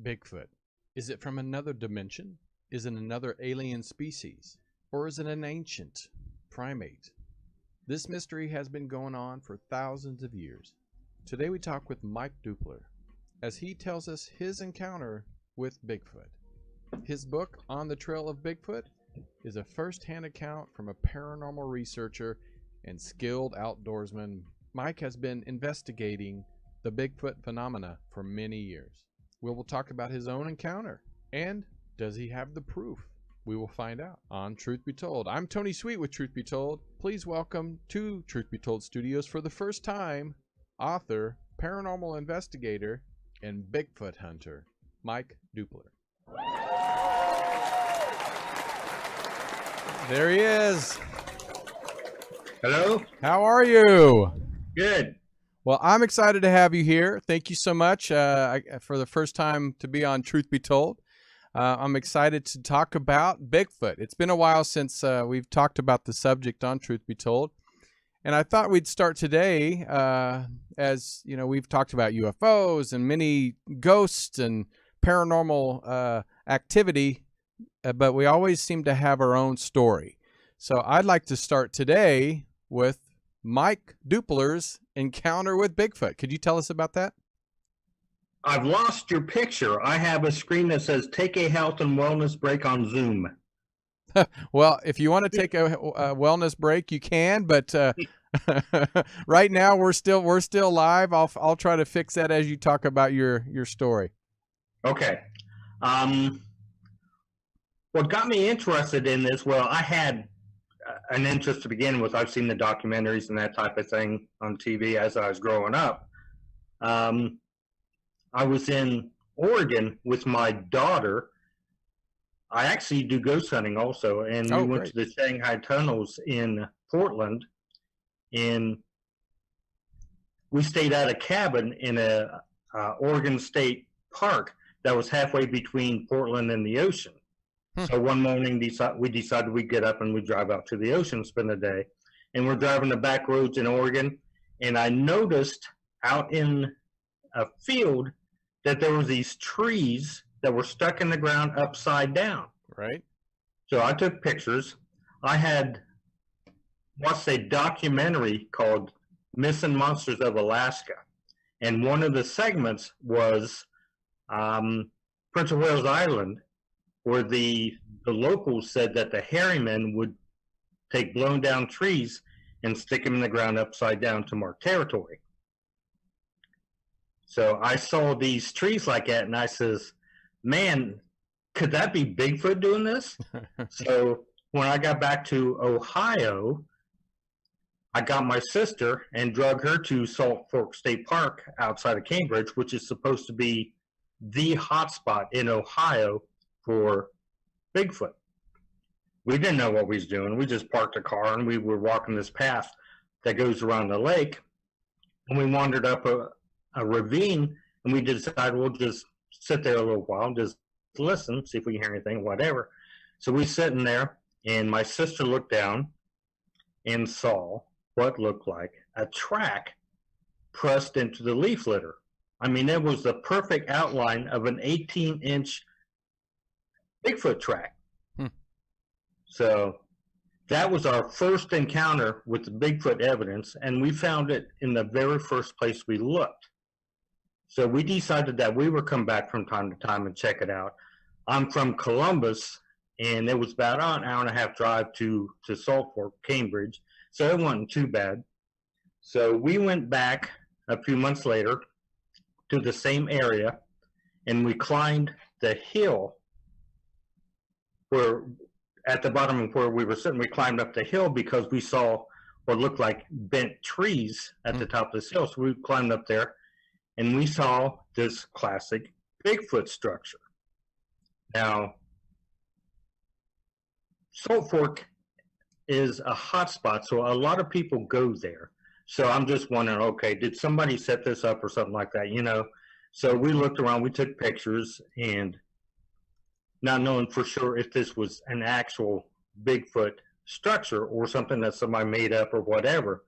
Bigfoot. Is it from another dimension? Is it another alien species? Or is it an ancient primate? This mystery has been going on for thousands of years. Today we talk with Mike Dupler as he tells us his encounter with Bigfoot. His book, On the Trail of Bigfoot, is a first-hand account from a paranormal researcher and skilled outdoorsman. Mike has been investigating the Bigfoot phenomena for many years. We will talk about his own encounter, and does he have the proof? We will find out on Truth Be Told. I'm Tony Sweet with Truth Be Told. Please welcome to Truth Be Told Studios for the first time, author, paranormal investigator, and Bigfoot hunter, Mike Dupler. There he is. Hello. How are you? Good. Well, I'm excited to have you here. Thank you so much for the first time to be on Truth Be Told. I'm excited to talk about Bigfoot. It's been a while since we've talked about the subject on Truth Be Told. And I thought we'd start today, as you know, we've talked about UFOs and many ghosts and paranormal activity, but we always seem to have our own story. So I'd like to start today with Mike Dupler's encounter with Bigfoot. Could you tell us about that? I've lost your picture. I have a screen that says take a health and wellness break on Zoom. Well, if you want to take a wellness break, you can, but right now we're still live. I'll try to fix that as you talk about your story. Okay. What got me interested in this, well, I had an interest to begin with. I've seen the documentaries and that type of thing on TV as I was growing up. I was in Oregon with my daughter. I actually do ghost hunting also, and we went to the Shanghai tunnels in Portland, and we stayed at a cabin in a Oregon State park that was halfway between Portland and the ocean. So one morning we decided we'd get up and we'd drive out to the ocean, spend the day. And we're driving the back roads in Oregon, and I noticed out in a field that there were these trees that were stuck in the ground upside down. Right. So I took pictures. I had watched a documentary called Missing Monsters of Alaska. And one of the segments was Prince of Wales Island, where the locals said that the hairymen would take blown down trees and stick them in the ground upside down to mark territory. So I saw these trees like that, and I says, man, could that be Bigfoot doing this? So when I got back to Ohio, I got my sister and drug her to Salt Fork State Park outside of Cambridge, which is supposed to be the hotspot in Ohio for Bigfoot. We didn't know what we was doing. We just parked the car and we were walking this path that goes around the lake, and we wandered up a ravine, and we decided we'll just sit there a little while, just listen, see if we can hear anything, whatever. So we sitting there, and my sister looked down and saw what looked like a track pressed into the leaf litter. I mean, it was the perfect outline of an 18-inch Bigfoot track. So that was our first encounter with the Bigfoot evidence, and we found it in the very first place we looked. So we decided that we would come back from time to time and check it out. I'm from Columbus, and it was about an hour and a half drive to Salt Fork, Cambridge, so it wasn't too bad. So we went back a few months later to the same area, and we climbed the hill where, at the bottom of where we were sitting, we climbed up the hill because we saw what looked like bent trees at the top of this hill. So we climbed up there, and we saw this classic Bigfoot structure. Now, Salt Fork is a hot spot, so a lot of people go there. So I'm just wondering, okay, did somebody set this up or something like that, you know? So we looked around, we took pictures, and not knowing for sure if this was an actual Bigfoot structure or something that somebody made up or whatever.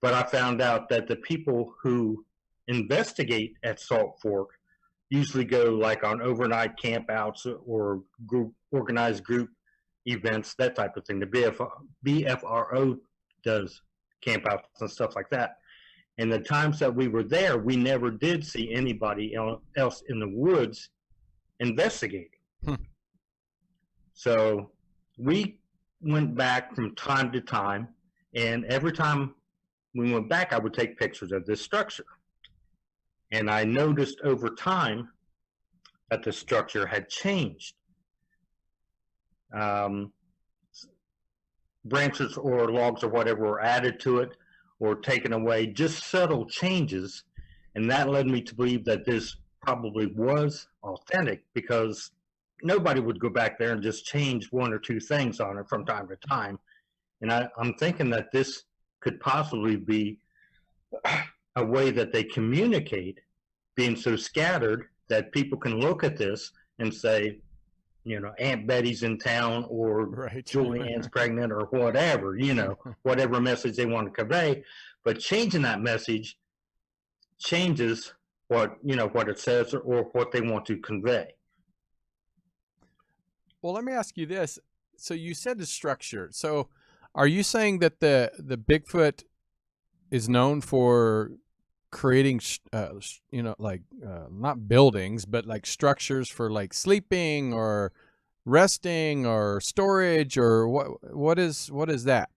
But I found out that the people who investigate at Salt Fork usually go like on overnight campouts or organized group events, that type of thing. The BFRO does campouts and stuff like that. And the times that we were there, we never did see anybody else in the woods investigating. So we went back from time to time, and every time we went back, I would take pictures of this structure. And I noticed over time that the structure had changed. Branches or logs or whatever were added to it or taken away, just subtle changes. And that led me to believe that this probably was authentic, because nobody would go back there and just change one or two things on it from time to time. And I'm thinking that this could possibly be a way that they communicate, being so scattered that people can look at this and say, you know, Aunt Betty's in town, or Right. Julianne's pregnant, or whatever, you know, whatever message they want to convey. But changing that message changes what, you know, what it says or what they want to convey. Well, let me ask you this. So you said the structure. So are you saying that the Bigfoot is known for creating, you know, like not buildings, but like structures for like sleeping or resting or storage, or what is that?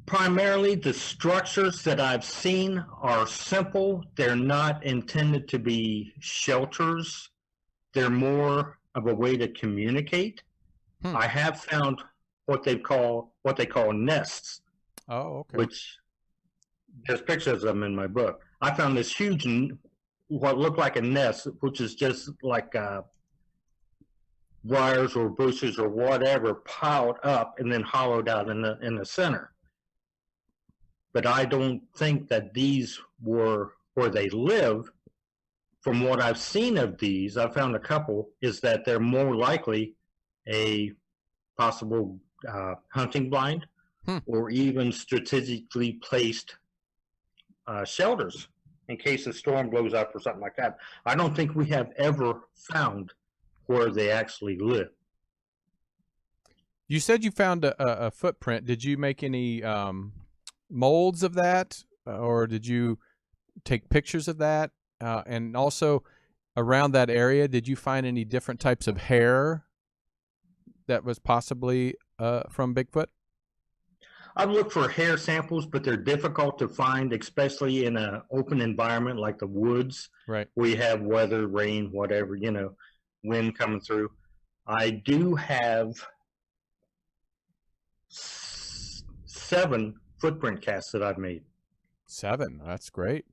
Primarily, the structures that I've seen are simple. They're not intended to be shelters. They're more of a way to communicate. I have found what they call nests. Oh, okay. Which there's pictures of them in my book. I found this huge, what looked like a nest, which is just like wires or bushes or whatever piled up and then hollowed out in the center. But I don't think that these were where they live. From what I've seen of these, I found a couple, is that they're more likely a possible hunting blind, or even strategically placed shelters in case a storm blows up or something like that. I don't think we have ever found where they actually live. You said you found a footprint. Did you make any molds of that, or did you take pictures of that? And also around that area, did you find any different types of hair that was possibly from Bigfoot? I've looked for hair samples, but they're difficult to find, especially in an open environment like the woods, right, where you have weather, rain, whatever, you know, wind coming through. I do have 7 footprint casts that I've made. 7, that's great.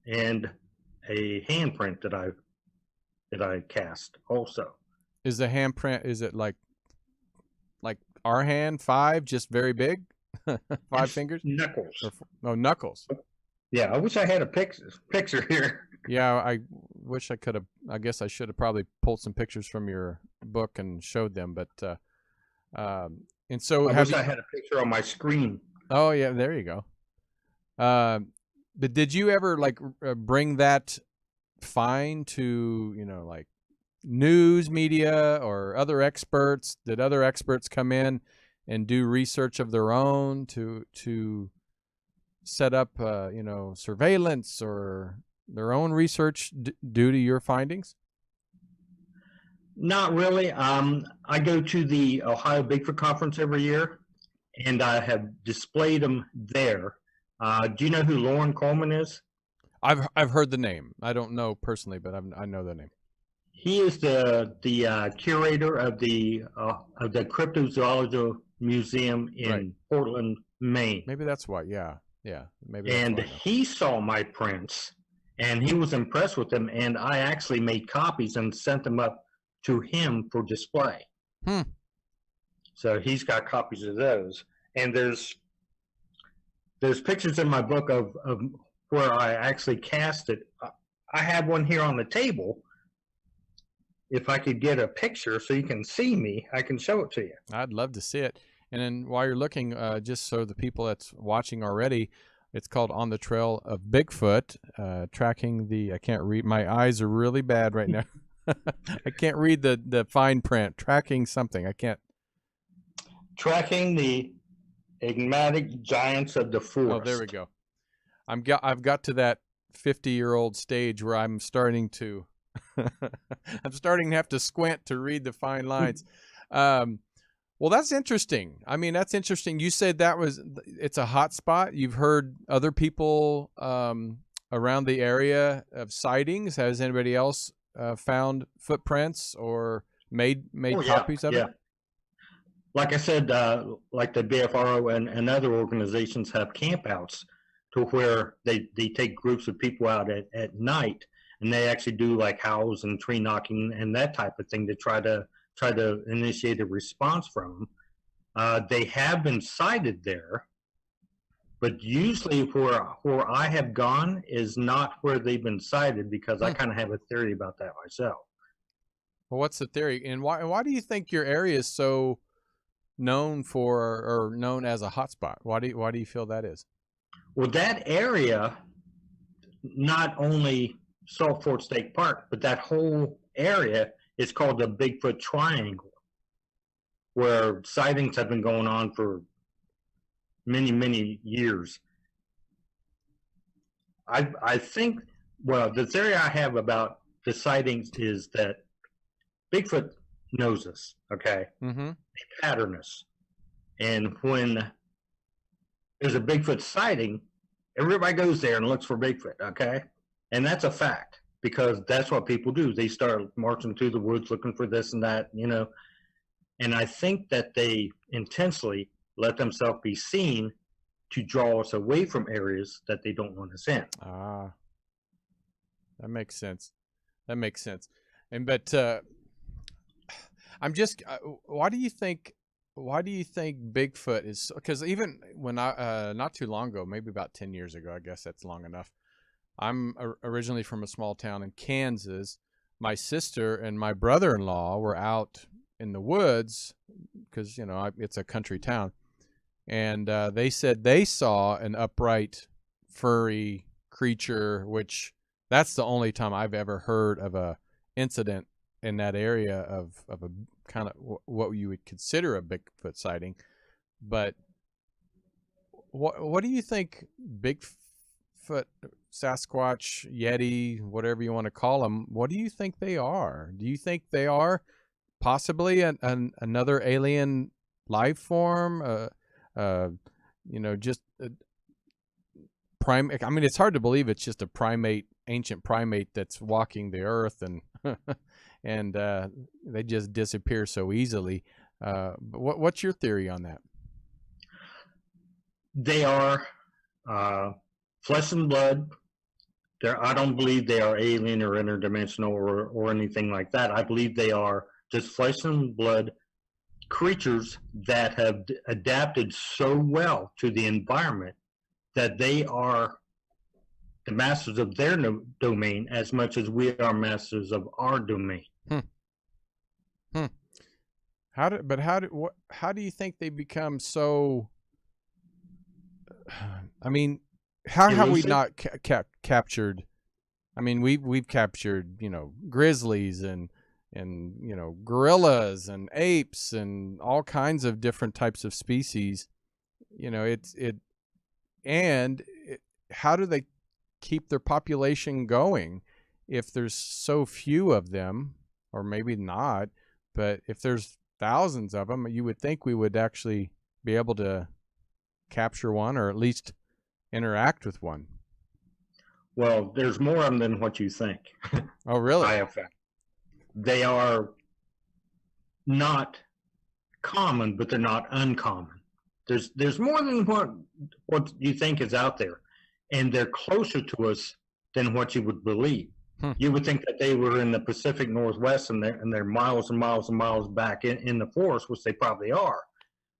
And a handprint that I cast also. Is the handprint, is it like our hand, 5, just very big? 5 fingers? Knuckles. Knuckles. Yeah, I wish I had a picture here. Yeah, I wish I could have. I guess I should have probably pulled some pictures from your book and showed them. But and so I wish I had a picture on my screen. Oh yeah, there you go. But did you ever like bring that find to, you know, like news media or other experts? Did other experts come in and do research of their own to set up, you know, surveillance or their own research due to your findings? Not really. I go to the Ohio Bigfoot Conference every year, and I have displayed them there. Do you know who Lauren Coleman is? I've heard the name. I don't know personally, but I know the name. He is the curator of the Cryptozoology Museum in Portland, Maine. Maybe that's why. Yeah. Maybe. And he saw my prints, and he was impressed with them. And I actually made copies and sent them up to him for display. So he's got copies of those. And there's pictures in my book of where I actually cast it. I have one here on the table. If I could get a picture so you can see me, I can show it to you. I'd love to see it. And then while you're looking, just so the people that's watching already, It's called On the Trail of Bigfoot, tracking the, I can't read, my eyes are really bad right now. I can't read the fine print, tracking something, I can't. Tracking the enigmatic giants of the forest. Oh, there we go. I've got to that 50-year-old stage where I'm starting to, I'm starting to have to squint to read the fine lines. Well, that's interesting. I mean, that's interesting. You said it's a hot spot. You've heard other people around the area of sightings. Has anybody else found footprints or made copies of it? Like I said, like the BFRO and other organizations have campouts to where they take groups of people out at night, and they actually do like howls and tree knocking and that type of thing to try to initiate a response from them. They have been sighted there, but usually where I have gone is not where they've been sighted, because I kind of have a theory about that myself. Well, what's the theory, and why do you think your area is so known for, or known as a hotspot? Why do you feel that is? Well, that area, not only Salt Fork State Park, but that whole area is called the Bigfoot Triangle, where sightings have been going on for many, many years. I think, well, the theory I have about the sightings is that Bigfoot knows us, okay? Mm-hmm. They pattern us. And when there's a Bigfoot sighting, everybody goes there and looks for Bigfoot, okay? And that's a fact, because that's what people do. They start marching through the woods looking for this and that, you know. And I think that they intentionally let themselves be seen to draw us away from areas that they don't want us in. Ah, that makes sense. That makes sense. And but I'm just, why do you think Bigfoot is? Because even when I not too long ago, maybe about 10 years ago, I guess that's long enough. I'm originally from a small town in Kansas. My sister and my brother-in-law were out in the woods because, you know, it's a country town. And they said they saw an upright, furry creature, which that's the only time I've ever heard of a incident in that area of a kind of what you would consider a Bigfoot sighting. But what do you think Bigfoot, Sasquatch, Yeti, whatever you want to call them, what do you think they are? Do you think they are possibly another alien life form? You know, just primate. I mean, it's hard to believe it's just a primate, ancient primate that's walking the earth, and and they just disappear so easily. But what's your theory on that? They are flesh and blood. I don't believe they are alien or interdimensional or anything like that. I believe they are just flesh and blood creatures that have adapted so well to the environment that they are the masters of their domain as much as we are masters of our domain. How do you think they become so? I mean, how have we not captured? I mean, we've captured, you know, grizzlies and you know, gorillas and apes and all kinds of different types of species. You know, how do they keep their population going if there's so few of them? Or maybe not, but if there's thousands of them, you would think we would actually be able to capture one, or at least interact with one. Well, there's more of them than what you think. Oh, really? I have found. They are not common, but they're not uncommon. There's more than what you think is out there, and they're closer to us than what you would believe. You would think that they were in the Pacific Northwest, and they're miles and miles and miles back in the forest, which they probably are.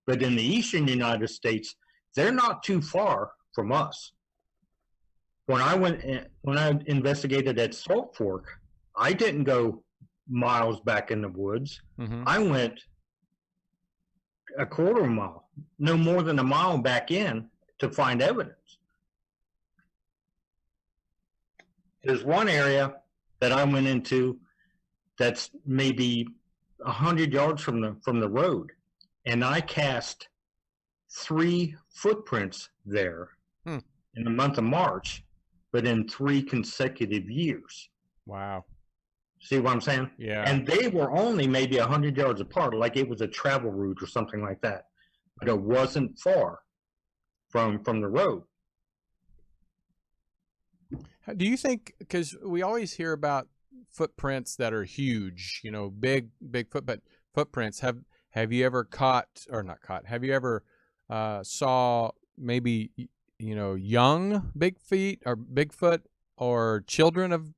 But in the eastern United States, they're not too far from us. When I investigated at Salt Fork, I didn't go miles back in the woods. Mm-hmm. I went a quarter mile, no more than a mile back in, to find evidence. there's one area that I went into that's maybe 100 yards from the road, and I cast 3 footprints there in the month of March, but in 3 consecutive years. Wow. See what I'm saying? Yeah. And they were only maybe 100 yards apart, like it was a travel route or something like that. But it wasn't far from the road. Do you think, because we always hear about footprints that are huge, you know, big footprints. Have you ever have you ever saw maybe, you know, young Bigfoot or children of,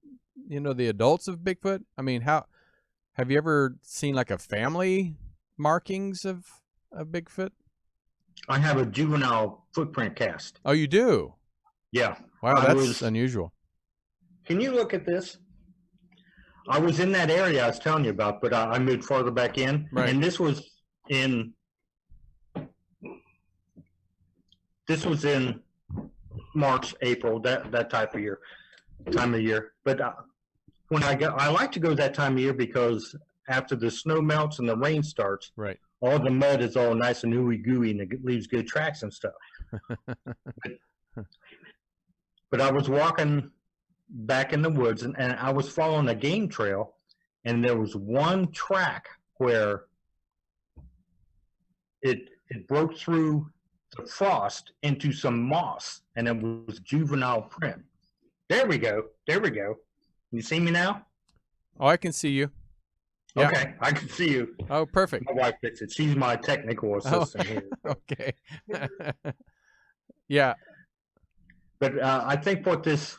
you know, the adults of Bigfoot? I mean, have you ever seen like a family markings of Bigfoot? I have a juvenile footprint cast. Oh, you do? Yeah. Wow, that's unusual. Can you look at this? I was in that area I was telling you about, but I moved farther back in. Right. And this was in March, April, that time of year. But I like to go that time of year because after the snow melts and the rain starts, right, all the mud is all nice and ooey gooey and it leaves good tracks and stuff. But I was walking back in the woods and I was following a game trail, and there was one track where it broke through the frost into some moss, and it was juvenile print. There we go. You see me now? Oh, I can see you. Yeah. Okay, I can see you. Oh, perfect. My wife fixed it. She's my technical assistant here. Okay. Yeah. But I think what this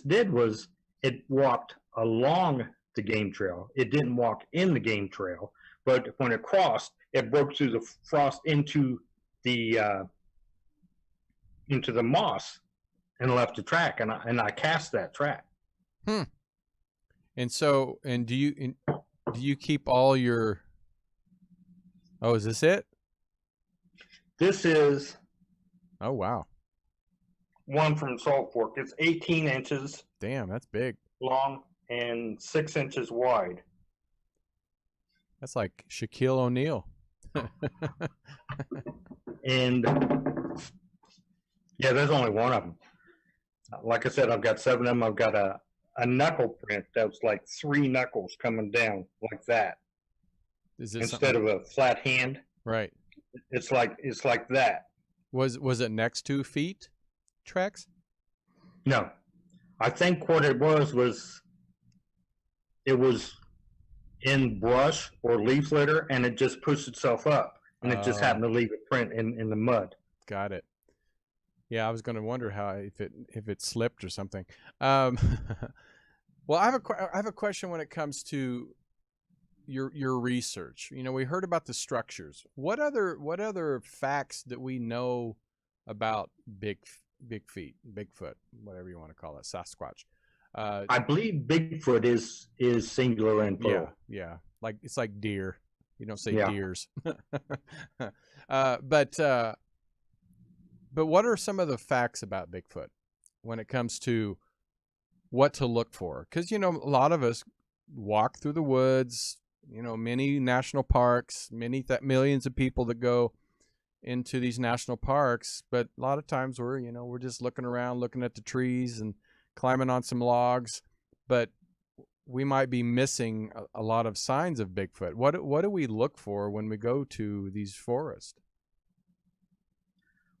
did was it walked along the game trail. It didn't walk in the game trail, but when it crossed, it broke through the frost into the moss and left a track, and I cast that track. And so, do you keep all your? Oh, is this it? This is. Oh wow. One from Salt Fork. It's 18 inches. Damn, that's big. Long and 6 inches wide. That's like Shaquille O'Neal. And yeah, there's only one of them. Like I said, I've got 7 of them. I've got a knuckle print that's like 3 knuckles coming down like that. Instead of a flat hand. Right. It's like that. Was it next to feet tracks? No. I think what it was it was in brush or leaf litter, and it just pushed itself up, and it just happened to leave a print in the mud. Got it. Yeah, I was going to wonder if it slipped or something. Well, I have a question when it comes to your research. You know, we heard about the structures. What other facts that we know about Bigfoot, whatever you want to call it, Sasquatch? I believe Bigfoot is singular and plural. Yeah. Like it's like deer. You don't say deers. But what are some of the facts about Bigfoot when it comes to what to look for? Because, you know, a lot of us walk through the woods, you know, many national parks, millions of people that go into these national parks. But a lot of times we're just looking around, looking at the trees and climbing on some logs. But we might be missing a lot of signs of Bigfoot. What do we look for when we go to these forests?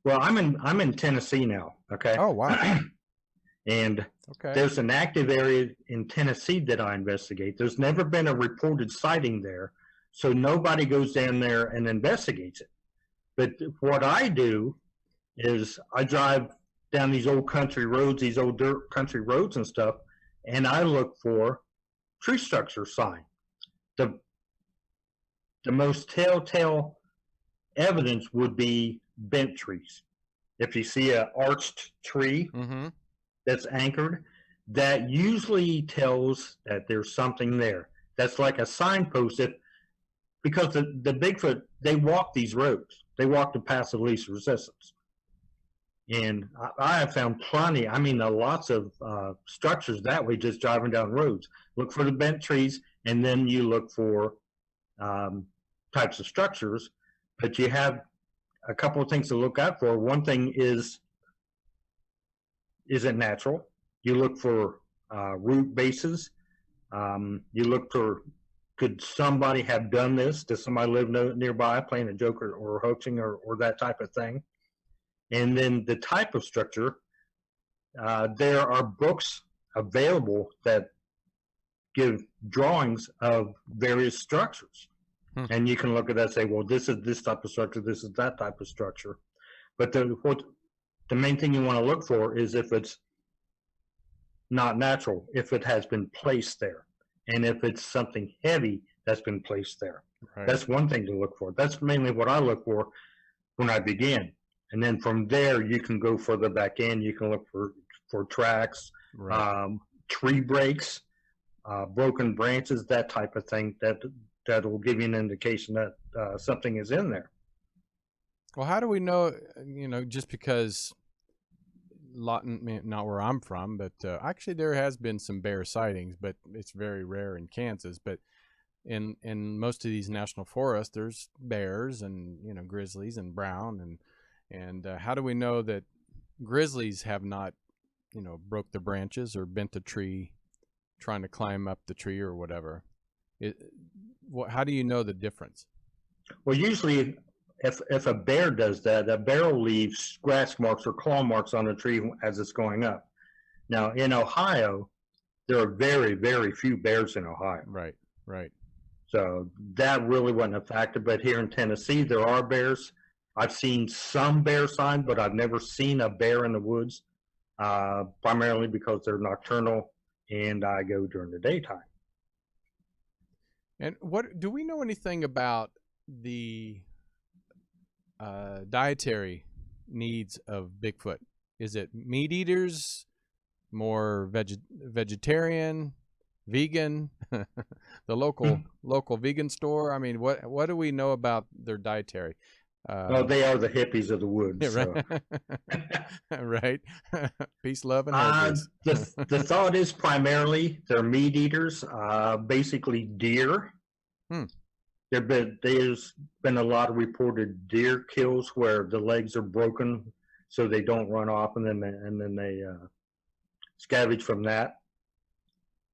Well, I'm in Tennessee now. Okay. Oh wow. And there's an active area in Tennessee that I investigate. There's never been a reported sighting there, so nobody goes down there and investigates it. But what I do is I drive down these old country roads, these old dirt country roads and stuff, and I look for tree structure sign. The most telltale evidence would be bent trees. If you see an arched tree that's anchored, that usually tells that there's something there. That's like a signpost. Because the Bigfoot, they walk these roads. They walk the paths of least resistance. And I have found plenty, lots of structures that way, just driving down roads. Look for the bent trees, and then you look for types of structures. But you have a couple of things to look out for. One thing is it natural? You look for root bases. You look for, could somebody have done this? Does somebody live nearby playing a joke or hoaxing or that type of thing? And then the type of structure, there are books available that give drawings of various structures. And you can look at that and say, well, this is this type of structure, this is that type of structure. But the main thing you want to look for is if it's not natural, if it has been placed there, and if it's something heavy that's been placed there. Right. That's one thing to look for. That's mainly what I look for when I begin. And then from there, you can go further back in. You can look for tracks, right. Tree breaks, broken branches, that type of thing. That will give you an indication that something is in there. Well, how do we know? Just because not where I'm from, but actually there has been some bear sightings, but it's very rare in Kansas. But in most of these national forests, there's bears and grizzlies and brown and how do we know that grizzlies have not broke the branches or bent a tree trying to climb up the tree or whatever? How do you know the difference? Well, usually if a bear does that, a bear will leave scratch marks or claw marks on the tree as it's going up. Now, in Ohio, there are very, very few bears in Ohio. Right. So that really wasn't a factor. But here in Tennessee, there are bears. I've seen some bear signs, but I've never seen a bear in the woods, primarily because they're nocturnal and I go during the daytime. And what do we know anything about the dietary needs of Bigfoot? Is it meat eaters, more vegetarian, vegan, the local vegan store? I mean, what do we know about their dietary? Well, they are the hippies of the woods. So. Right. Peace, love, and herbies. The thought is primarily they're meat eaters, basically deer. There's been a lot of reported deer kills where the legs are broken so they don't run off, and then they scavenge from that.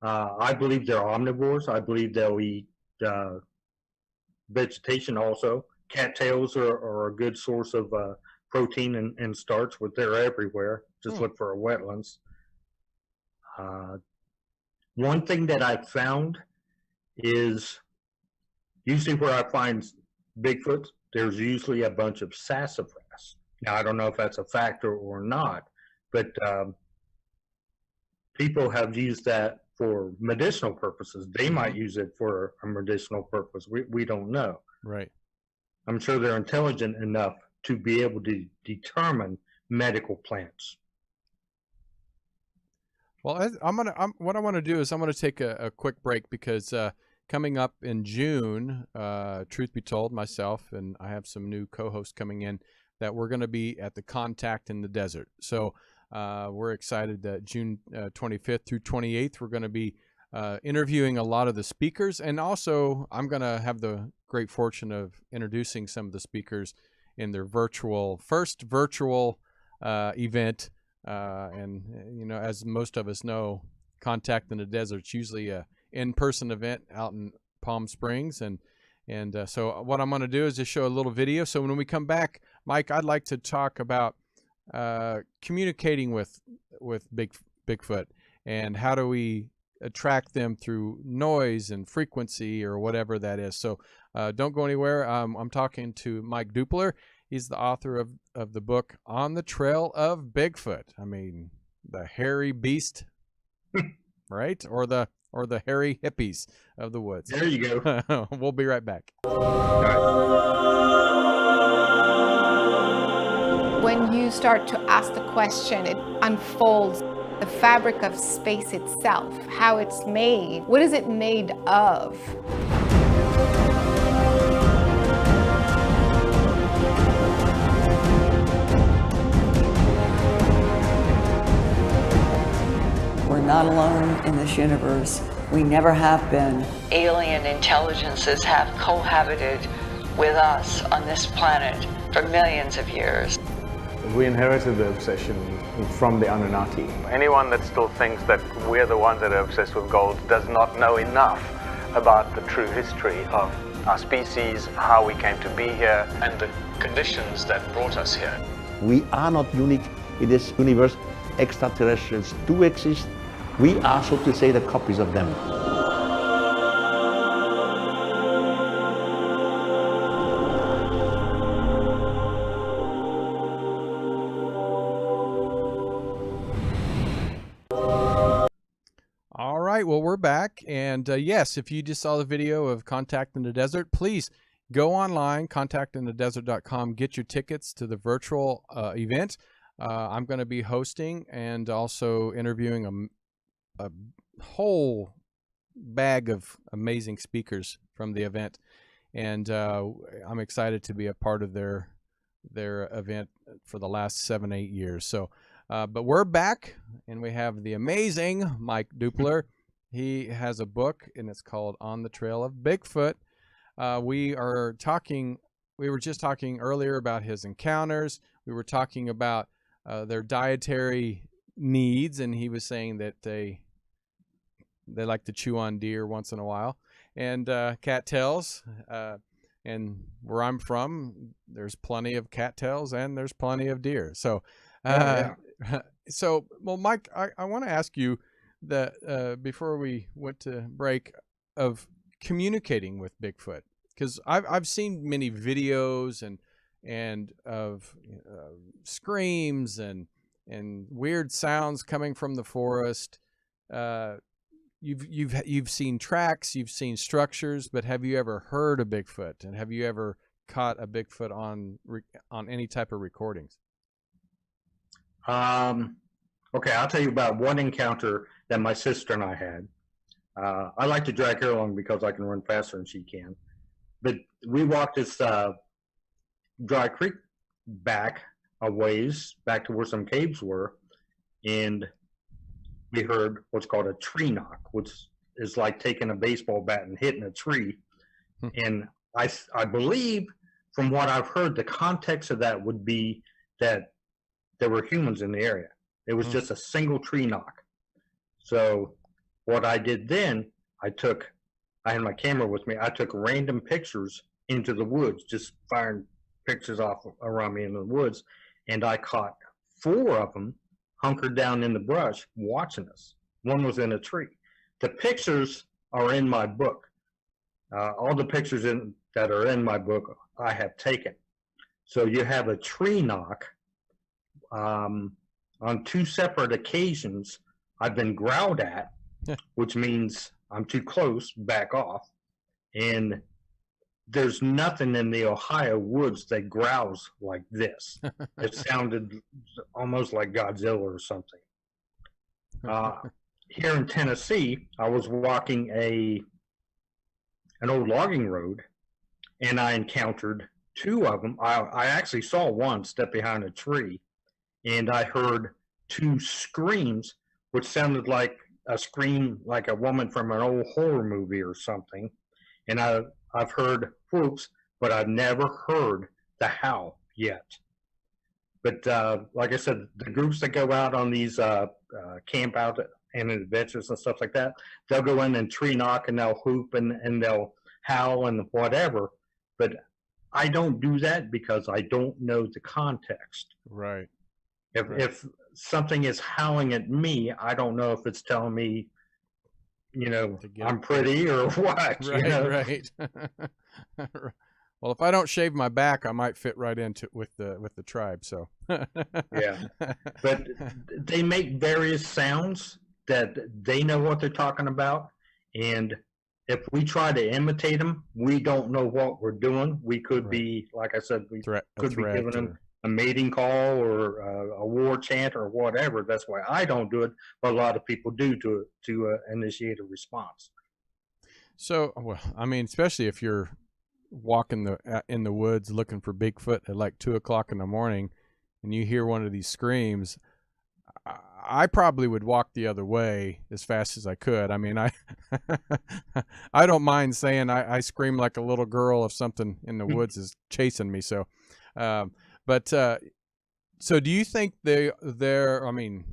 I believe they're omnivores. I believe they'll eat vegetation also. Cattails are a good source of protein and starch, but they're everywhere. Just look for wetlands. One thing that I've found is usually where I find Bigfoot, there's usually a bunch of sassafras. Now, I don't know if that's a factor or not, but people have used that for medicinal purposes. They might use it for a medicinal purpose. We don't know. Right. I'm sure they're intelligent enough to be able to determine medical plants. Well, what I want to do is I'm going to take a quick break because coming up in June, truth be told, myself and I have some new co-hosts coming in that we're going to be at the Contact in the Desert. So we're excited that June 25th through 28th, we're going to be interviewing a lot of the speakers, and also I'm going to have the great fortune of introducing some of the speakers in their first virtual event. And as most of us know, Contact in the Desert is usually a in-person event out in Palm Springs, and so what I'm going to do is just show a little video. So when we come back, Mike, I'd like to talk about communicating with Bigfoot and how do we attract them through noise and frequency or whatever that is. So don't go anywhere. I'm talking to Mike Dupler. He's the author of the book On the Trail of Bigfoot. I mean, the hairy beast, right? Or the hairy hippies of the woods. There you go. We'll be right back. When you start to ask the question, it unfolds the fabric of space itself, how it's made. What is it made of? not alone in this universe. We never have been. Alien intelligences have cohabited with us on this planet for millions of years. We inherited the obsession from the Anunnaki. Anyone that still thinks that we're the ones that are obsessed with gold does not know enough about the true history of our species, how we came to be here, and the conditions that brought us here. We are not unique in this universe. Extraterrestrials do exist. We are, so to say, the copies of them. All right, well, we're back. And yes, if you just saw the video of Contact in the Desert, please go online, contactinthedesert.com, get your tickets to the virtual event. I'm going to be hosting and also interviewing a whole bag of amazing speakers from the event. And I'm excited to be a part of their event for the last 7-8 years. So, but we're back, and we have the amazing Mike Dupler. He has a book, and it's called On the Trail of Bigfoot. We were just talking earlier about his encounters. We were talking about their dietary needs, and he was saying that they like to chew on deer once in a while, and cattails. And where I'm from, there's plenty of cattails and there's plenty of deer. So, well, Mike, I want to ask you that before we went to break, of communicating with Bigfoot, because I've seen many videos and of screams and weird sounds coming from the forest. You've seen tracks, you've seen structures, but have you ever heard a Bigfoot? And have you ever caught a Bigfoot on any type of recordings? Okay, I'll tell you about one encounter that my sister and I had. I like to drag her along because I can run faster than she can. But we walked this dry creek back a ways, back to where some caves were, and we heard what's called a tree knock, which is like taking a baseball bat and hitting a tree. And I believe, from what I've heard, the context of that would be that there were humans in the area. It was just a single tree knock. So what I did then, I had my camera with me. I took random pictures into the woods, just firing pictures off around me in the woods. And I caught 4 of them hunkered down in the brush watching us. One was in a tree. The pictures are in my book. All the pictures that are in my book I have taken. So you have a tree knock. On 2 separate occasions, I've been growled at, which means I'm too close, back off. And there's nothing in the Ohio woods that growls like this. It sounded almost like Godzilla or something. Here in Tennessee, I was walking an old logging road, and I encountered 2 of them. I actually saw one step behind a tree, and I heard 2 screams, which sounded like a scream like a woman from an old horror movie or something. And I've heard whoops, but I've never heard the howl yet. But like I said, the groups that go out on these camp out and adventures and stuff like that, they'll go in and tree knock, and they'll whoop and they'll howl and whatever. But I don't do that because I don't know the context. Right. If something is howling at me, I don't know if it's telling me, I'm pretty or what. Right. Well, if I don't shave my back, I might fit right into with the tribe. So yeah, but they make various sounds that they know what they're talking about, and if we try to imitate them, we don't know what we're doing. We could be, like I said, we could be giving them a mating call or a war chant or whatever. That's why I don't do it, but a lot of people do to initiate a response. So, well, I mean, especially if you're walking in the woods looking for Bigfoot at like 2 o'clock in the morning, and you hear one of these screams, I probably would walk the other way as fast as I could. I mean, I I don't mind saying I scream like a little girl if something in the woods is chasing me. So, but so do you think they're? I mean,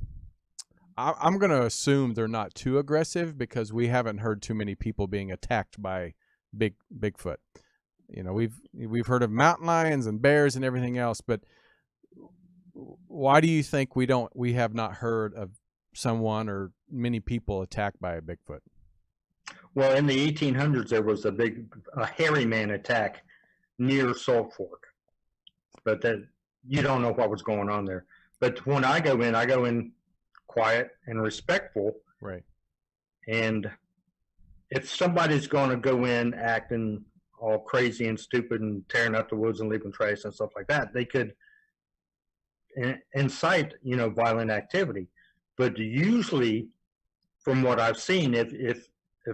I'm going to assume they're not too aggressive because we haven't heard too many people being attacked by Bigfoot. You know, we've heard of mountain lions and bears and everything else, but why do you think we have not heard of someone or many people attacked by a Bigfoot? Well, in the 1800s, there was a hairy man attack near Salt Fork, but that you don't know what was going on there. But when I go in quiet and respectful. Right. And if somebody's going to go in acting all crazy and stupid and tearing up the woods and leaving trash and stuff like that, they could incite, violent activity. But usually, from what I've seen, if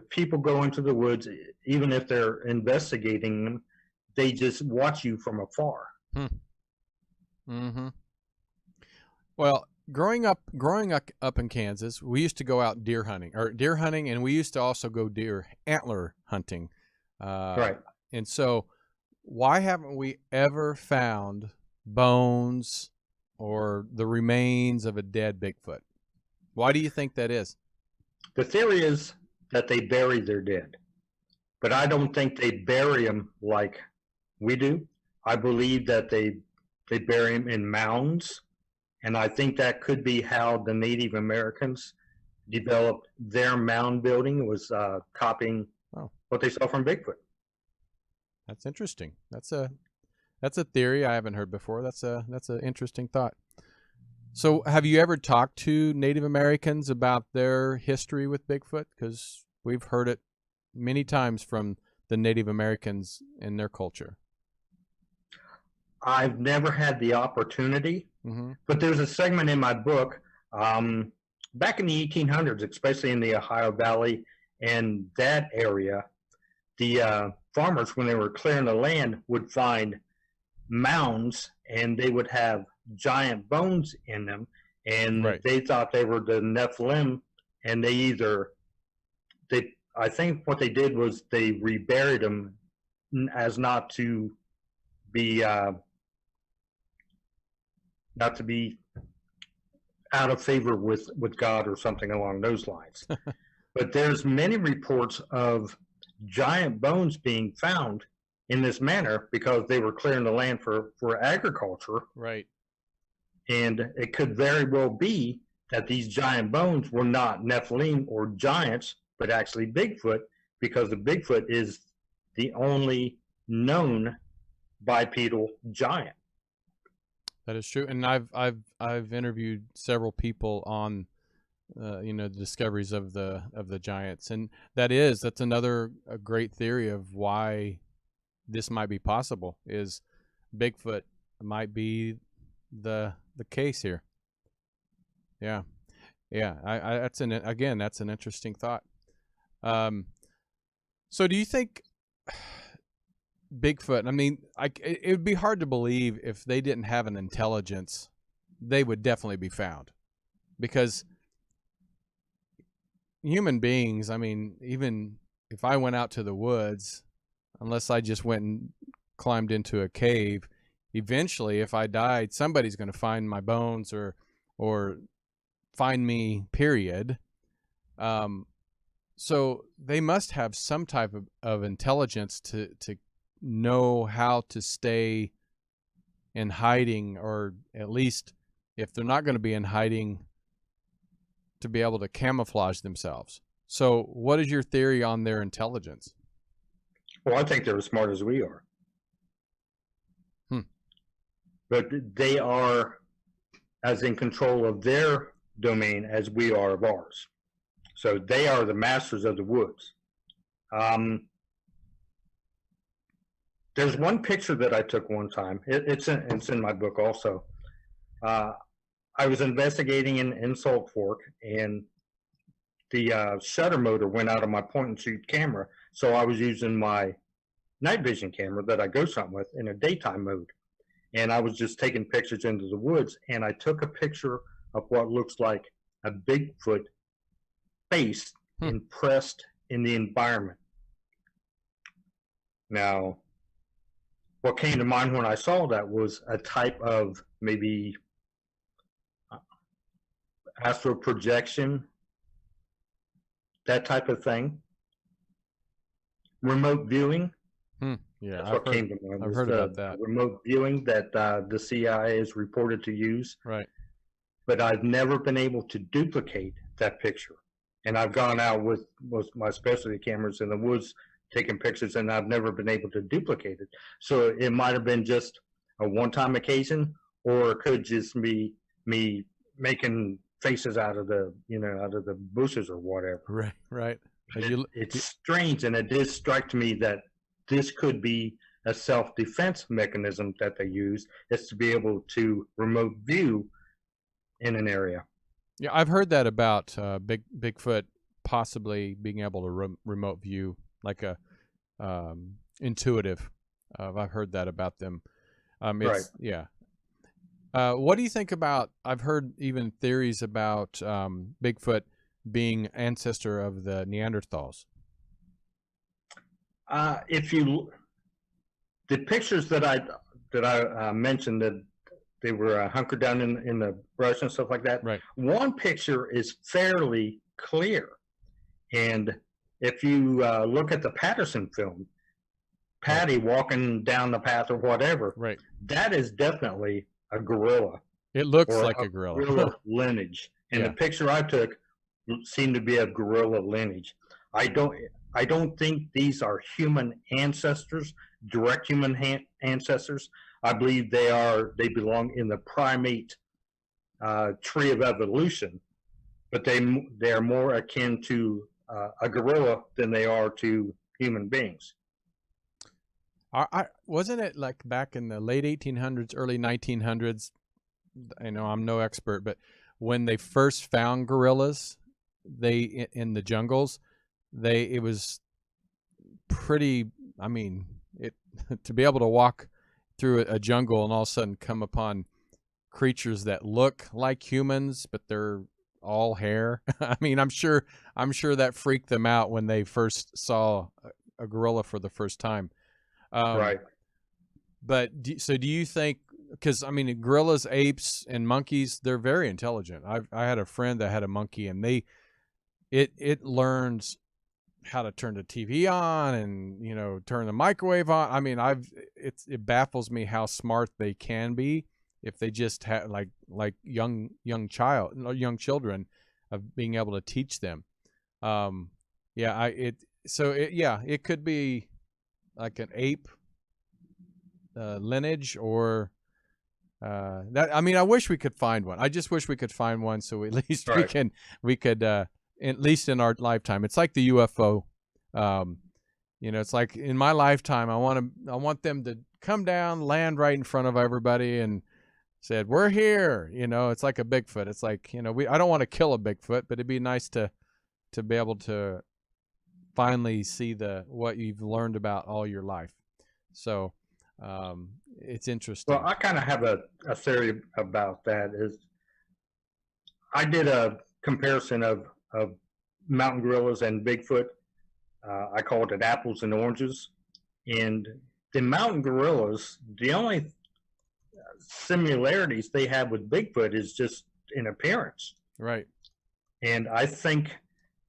people go into the woods, even if they're investigating them, they just watch you from afar. Mm-hmm. Well, growing up in Kansas, we used to go out deer hunting, and we used to also go deer antler hunting. Right. And so, why haven't we ever found bones or the remains of a dead Bigfoot? Why do you think that is? The theory is that they bury their dead, but I don't think they bury them like we do. I believe that they bury them in mounds, and I think that could be how the Native Americans developed their mound building. It was copying what they saw from Bigfoot. That's interesting. That's a theory I haven't heard before. That's an interesting thought. So, have you ever talked to Native Americans about their history with Bigfoot? Because we've heard it many times from the Native Americans in their culture. I've never had the opportunity, but there's a segment in my book back in the 1800s, especially in the Ohio Valley and that area. The farmers, when they were clearing the land, would find mounds, and they would have giant bones in them, and they thought they were the Nephilim, and I think what they did was they reburied them as not to be out of favor with God or something along those lines. But there's many reports of giant bones being found in this manner because they were clearing the land for agriculture. Right. And it could very well be that these giant bones were not Nephilim or giants, but actually Bigfoot, because the Bigfoot is the only known bipedal giant. That is true, and I've interviewed several people on the discoveries of the giants, and that's another great theory of why this might be possible. Is Bigfoot might be the case here. Yeah. That's an interesting thought. So do you think Bigfoot, I mean, it would be hard to believe if they didn't have an intelligence, they would definitely be found. Because human beings, I mean, even if I went out to the woods, unless I just went and climbed into a cave, eventually, if I died, somebody's going to find my bones or find me, period. So they must have some type of intelligence to know how to stay in hiding, or at least if they're not going to be in hiding, to be able to camouflage themselves. So what is your theory on their intelligence? Well, I think they're as smart as we are. But they are as in control of their domain as we are of ours. So they are the masters of the woods. There's one picture that I took one time. It's in my book also. I was investigating in Salt Fork, and the shutter motor went out of my point and shoot camera. So I was using my night vision camera that I ghost hunt with in a daytime mode. And I was just taking pictures into the woods, and I took a picture of what looks like a Bigfoot face impressed in the environment. Now, what came to mind when I saw that was a type of maybe astral projection, that type of thing. Remote viewing. Yeah, That's what came to mind. I've heard about that. Remote viewing that the CIA is reported to use. Right. But I've never been able to duplicate that picture. And I've gone out with my specialty cameras in the woods taking pictures, and I've never been able to duplicate it. So it might have been just a one-time occasion, or it could just be me making faces out of the bushes or whatever. Right. It's strange, and it did strike me that this could be a self-defense mechanism that they use, is to be able to remote view in an area. Yeah, I've heard that about Bigfoot possibly being able to remote view, like a intuitive. I've heard that about them. Right. Yeah. What do you think about? I've heard even theories about Bigfoot being ancestor of the Neanderthals. The pictures that I mentioned, that they were hunkered down in the brush and stuff like that. Right. One picture is fairly clear, and if you look at the Patterson film, Patty walking down the path or whatever, right, that is definitely a gorilla. It looks like a gorilla. Gorilla lineage, and the picture I took seemed to be of gorilla lineage. I don't think these are human ancestors, direct human ancestors. I believe they belong in the primate tree of evolution, but they are more akin to a gorilla than they are to human beings. Wasn't it like back in the late 1800s, early 1900s? I know I'm no expert, but when they first found gorillas, in the jungles, it was pretty. I mean, to be able to walk through a jungle and all of a sudden come upon creatures that look like humans, but they're all hair. I mean, I'm sure that freaked them out when they first saw a gorilla for the first time. Right. But do you think? Because I mean, gorillas, apes, and monkeys, they're very intelligent. I had a friend that had a monkey, and it learns how to turn the TV on and turn the microwave on. I mean, it baffles me how smart they can be if they just have like young children, of being able to teach them. It could be like an ape lineage, or that. I mean, I wish we could find one. I just wish we could find one, so at least we could at least in our lifetime. It's like the UFO. It's like in my lifetime, I want them to come down, land right in front of everybody, and said, "We're here." It's like a Bigfoot. It's like I don't want to kill a Bigfoot, but it'd be nice to be able to finally see what you've learned about all your life. So it's interesting. Well, I kind of have a theory about that. Is I did a comparison of mountain gorillas and Bigfoot. I called it apples and oranges. And the mountain gorillas, the only similarities they have with Bigfoot is just in appearance. Right. And I think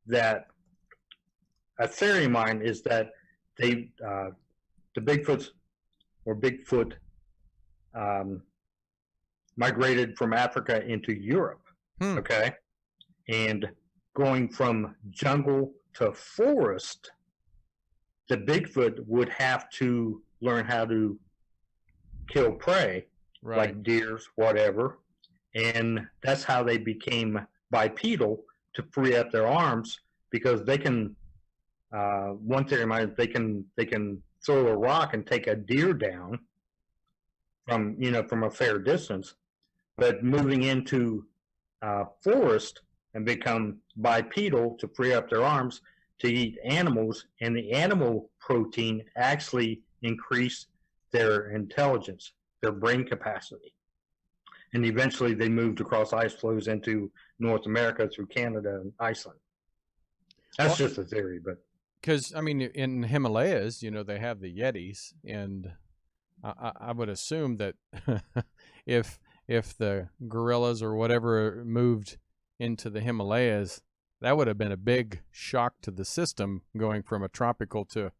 that a theory of mine is that the Bigfoots or Bigfoot migrated from Africa into Europe. Okay. And going from jungle to forest, the Bigfoot would have to learn how to kill prey, right, like deers, whatever. And that's how they became bipedal, to free up their arms, because they can, one theory of mine, they can throw a rock and take a deer down from a fair distance. But moving into forest and become bipedal to free up their arms to eat animals, and the animal protein actually increase their intelligence, their brain capacity. and eventually they moved across ice floes into North America through Canada and Iceland. That's just a theory, but because I mean, in the Himalayas, you know, they have the Yetis, and I would assume that if the gorillas or whatever moved into the Himalayas, that would have been a big shock to the system, going from a tropical to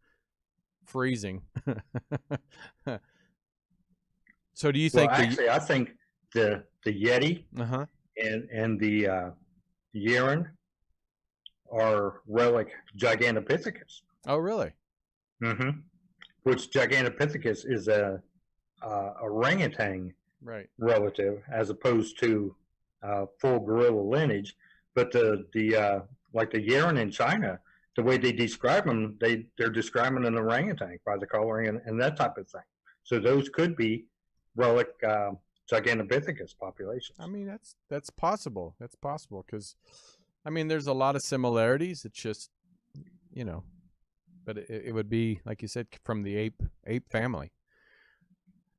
freezing. So do you think? Well, actually, I think the Yeti Uh-huh. and the Yeren are relic Gigantopithecus. Oh, really? Mm-hmm. Which Gigantopithecus is a orangutan Right. relative, as opposed to full gorilla lineage. But the like the Yeren in China, the way they describe them, they're describing an orangutan by the coloring and that type of thing. So those could be relic Gigantopithecus populations. I mean, that's possible. That's possible because, I mean, there's a lot of similarities. It's just, you know, but it would be, like you said, from the ape family.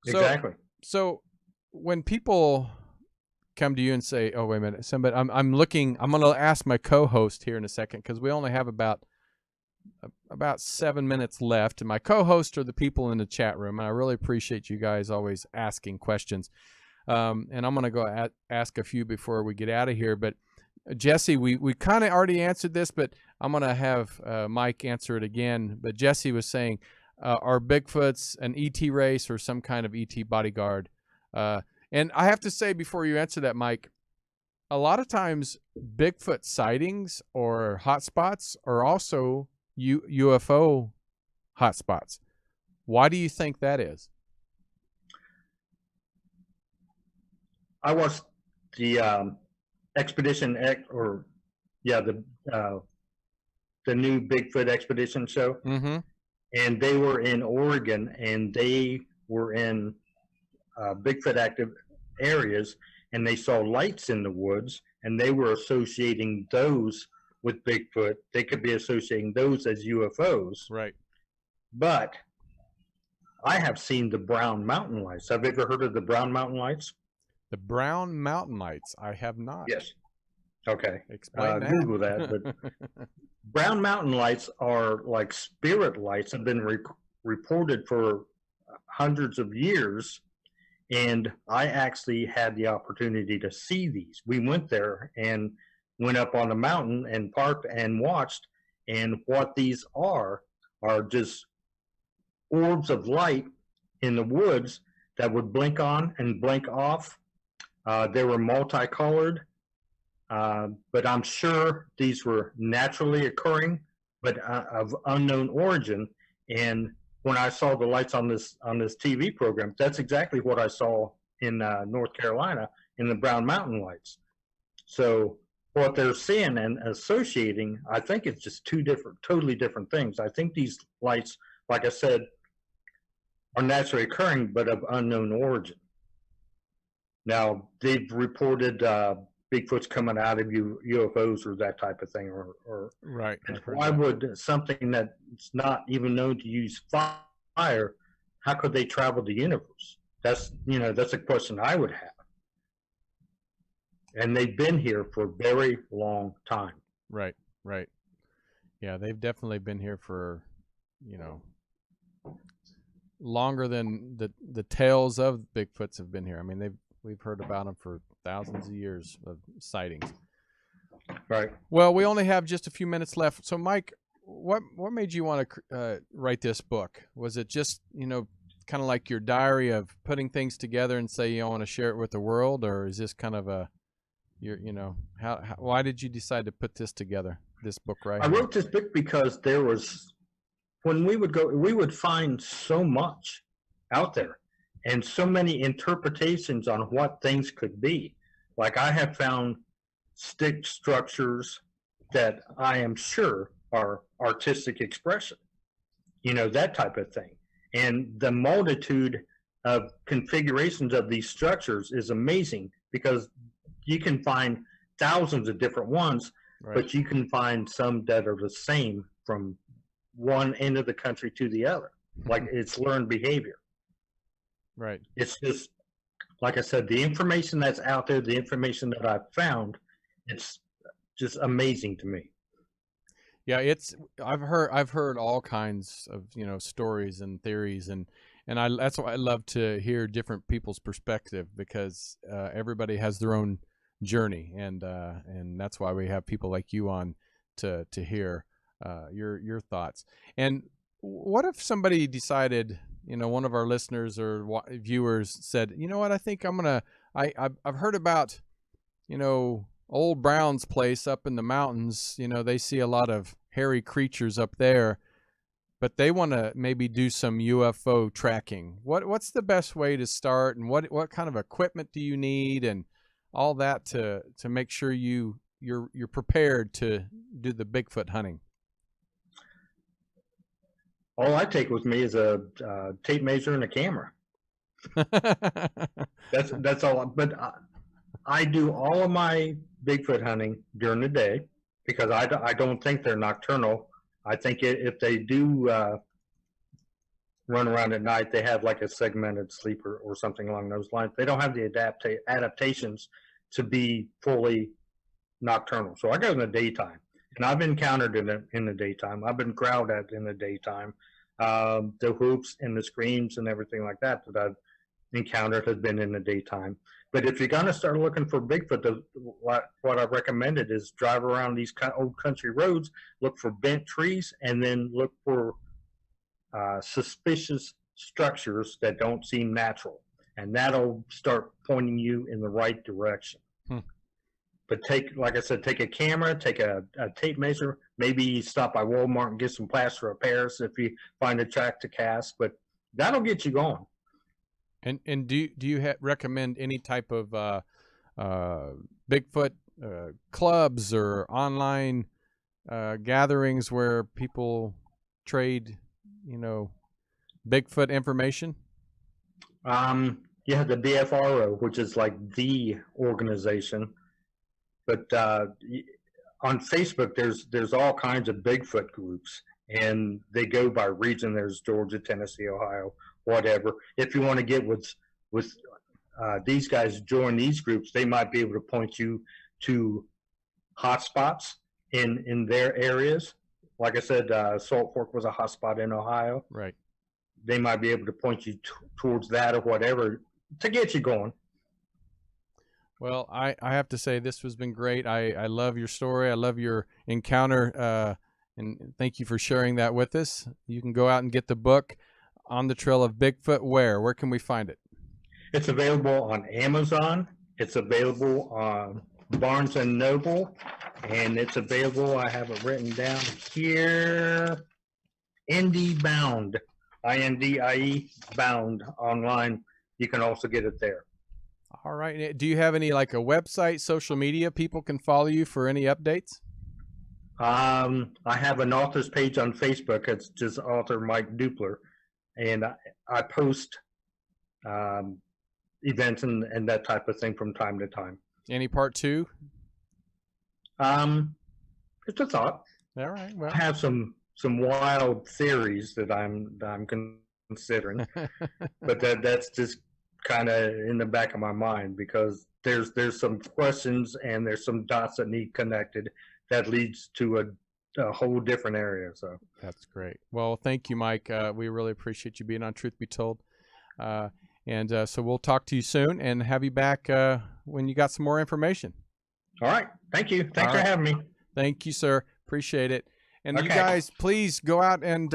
Exactly. So when people come to you and say, "Oh, wait a minute, somebody," I'm going to ask my co-host here in a second because we only have about 7 minutes left. And my co-host are the people in the chat room, and I really appreciate you guys always asking questions. And I'm going to go ask a few before we get out of here. But Jesse, we kind of already answered this, but I'm going to have Mike answer it again. But Jesse was saying, are Bigfoots an ET race or some kind of ET bodyguard? And I have to say, before you answer that, Mike, a lot of times Bigfoot sightings or hotspots are also UFO hotspots. Why do you think that is? I watched the Expedition X, the new Bigfoot Expedition show, Mm-hmm. and they were in Oregon, and they were in Bigfoot active areas, and they saw lights in the woods, and they were associating those with Bigfoot. They could be associating those as UFOs. Right. But I have seen the Brown Mountain Lights. Have you ever heard of the Brown Mountain Lights? The Brown Mountain Lights. I have not. Yes. Okay. Explain that. Google that. But Brown Mountain Lights are like spirit lights, have been reported for hundreds of years. And I actually had the opportunity to see these. We went there and went up on the mountain and parked and watched. And what these are just orbs of light in the woods that would blink on and blink off. They were multicolored, but I'm sure these were naturally occurring, but of unknown origin. And when I saw the lights on this TV program, that's exactly what I saw in North Carolina in the Brown Mountain Lights. So what they're seeing and associating, I think it's just two totally different things. I think these lights, like I said, are naturally occurring, but of unknown origin. Now, they've reported Bigfoot's coming out of UFOs or that type of thing, or Right. why would something that's not even known to use fire, how could they travel the universe? That's a question I would have. And they've been here for a very long time. Right. Yeah, they've definitely been here for, longer than the tales of Bigfoots have been here. I mean, we've heard about them for thousands of years of sightings. Right. Well, we only have just a few minutes left. So, Mike, what made you want to write this book? Was it just, kind of like your diary of putting things together and say you want to share it with the world, or is this kind of why did you decide to put this together, this book right I here? wrote this book because when we would go, we would find so much out there and so many interpretations on what things could be. Like I have found stick structures that I am sure are artistic expression, that type of thing. And the multitude of configurations of these structures is amazing because you can find thousands of different ones, Right. but you can find some that are the same from one end of the country to the other. Like it's learned behavior. Right. It's just like I said, the information that's out there, the information that I've found, it's just amazing to me. Yeah, I've heard all kinds of, stories and theories, and that's why I love to hear different people's perspective, because everybody has their own journey, and that's why we have people like you on to hear your thoughts. And what if somebody decided, one of our listeners or viewers said, you know what, I think I've heard about, Old Brown's place up in the mountains. They see a lot of hairy creatures up there, but they want to maybe do some UFO tracking. What's the best way to start, and what kind of equipment do you need, and all that to make sure you're prepared to do the Bigfoot hunting? All I take with me is a tape measure and a camera. That's all. But I do all of my Bigfoot hunting during the day, because I don't think they're nocturnal. I think if they do run around at night, they have like a segmented sleep or something along those lines. They don't have the adaptations to be fully nocturnal. So I go in the daytime, and I've encountered in the daytime. I've been growled at in the daytime. The whoops and the screams and everything like that I've encountered has been in the daytime. But if you're going to start looking for Bigfoot, what I recommended is drive around these old country roads, look for bent trees, and then look for suspicious structures that don't seem natural. And that'll start pointing you in the right direction. But like I said, take a camera, take a tape measure, maybe stop by Walmart and get some plaster of Paris if you find a track to cast. But that'll get you going. And do you recommend any type of Bigfoot clubs or online gatherings where people trade, Bigfoot information? You have the BFRO, which is like the organization. But on Facebook, there's all kinds of Bigfoot groups, and they go by region. There's Georgia, Tennessee, Ohio, whatever. If you want to get with these guys, join these groups, they might be able to point you to hotspots in their areas. Like I said, Salt Fork was a hotspot in Ohio. Right. They might be able to point you towards that or whatever to get you going. Well, I have to say this has been great. I love your story. I love your encounter, and thank you for sharing that with us. You can go out and get the book, On the Trail of Bigfoot. Where can we find it? It's available on Amazon. It's available on Barnes & Noble, and it's available, I have it written down here, Indie Bound, INDIE Bound online. You can also get it there. All right. Do you have any, like a website, social media people can follow you for any updates? I have an author's page on Facebook. It's just author Mike Dupler, and I post events and that type of thing from time to time. Any part two? It's a thought. All right. Well, I have some wild theories that I'm considering, but that's just kind of in the back of my mind, because there's some questions and there's some dots that need connected that leads to a whole different area. So that's great. Well, thank you, Mike. We really appreciate you being on Truth Be Told. And so we'll talk to you soon and have you back when you got some more information. All right. Thank you. Thanks for having me. Thank you, sir. Appreciate it. And Okay. you guys, please go out and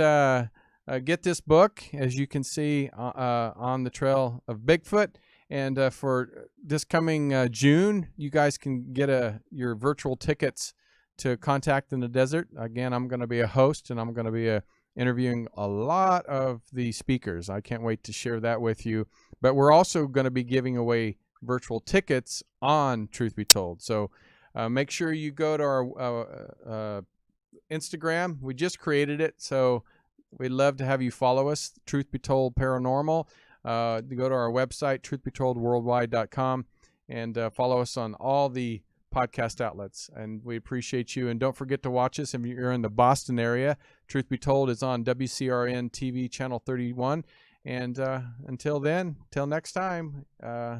get this book, as you can see, On the Trail of Bigfoot. And for this coming June, you guys can get your virtual tickets to Contact in the Desert. Again, I'm going to be a host, and I'm going to be interviewing a lot of the speakers. I can't wait to share that with you. But we're also going to be giving away virtual tickets on Truth Be Told. So make sure you go to our Instagram. We just created it, so we'd love to have you follow us, Truth Be Told Paranormal. Go to our website, truthbetoldworldwide.com, and follow us on all the podcast outlets. And we appreciate you. And don't forget to watch us if you're in the Boston area. Truth Be Told is on WCRN TV channel 31. And until then, till next time,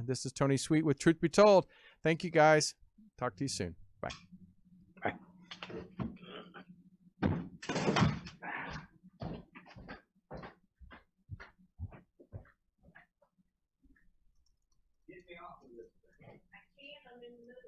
this is Tony Sweet with Truth Be Told. Thank you, guys. Talk to you soon. Bye. Bye. Get me off of this thing. I can't. I'm in the middle.